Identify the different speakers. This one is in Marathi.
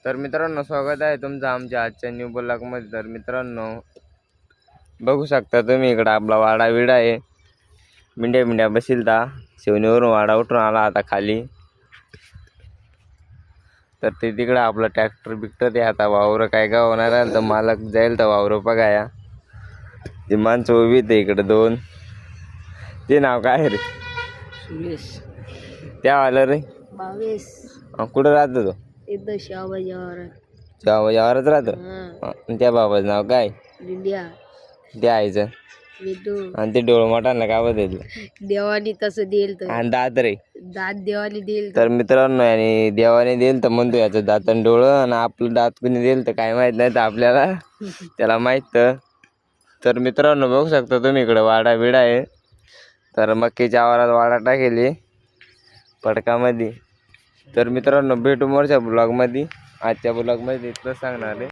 Speaker 1: तर मित्रांनो, स्वागत आहे तुमचं आमच्या आजच्या न्यू ब्लॉगमध्ये। तर मित्रांनो, बघू शकता तुम्ही इकडं आपला वाडा विडा आहे। मिंड्या बसिलता शिवणीवरून वाडा उठून आला आता खाली। तर ते तिकडं आपला ट्रॅक्टर बिक्टर ते आता वावर काय का होणार आहे, तर मालक जाईल तर वावर बघाया। ते माणसं उभी ते इकडे दोन। ते नाव काय रे?
Speaker 2: सुरेश
Speaker 1: त्या आलं रे
Speaker 2: 22
Speaker 1: कुठं राहतो तो?
Speaker 2: इथं शाहबाजावर
Speaker 1: यावरच राहतो। त्या बाबाचं नाव काय?
Speaker 2: इंडिया
Speaker 1: ते आईचं
Speaker 2: विदू
Speaker 1: आणि ते डोळ मोठांना का बदल
Speaker 2: देवानी तसं देईल तर
Speaker 1: आणि दात रे।
Speaker 2: दात देवानी देईल
Speaker 1: तर मित्रांनो, आणि देवाने देईल तर म्हणतो याचं दात आणि डोळं, आणि आपलं दात कुणी देईल तर काय माहित नाही, तर आपल्याला त्याला माहित। तर मित्रांनो, बघू शकता तुम्ही इकडं वाडा बिडा आहे। तर मक्कीच्या आवारात वाडा टाकेली पडकामध्ये। तर मित्रांनो, भेटू मोरच्या ब्लॉगमध्ये। आजच्या ब्लॉगमध्ये इतकं सांगणार आहे।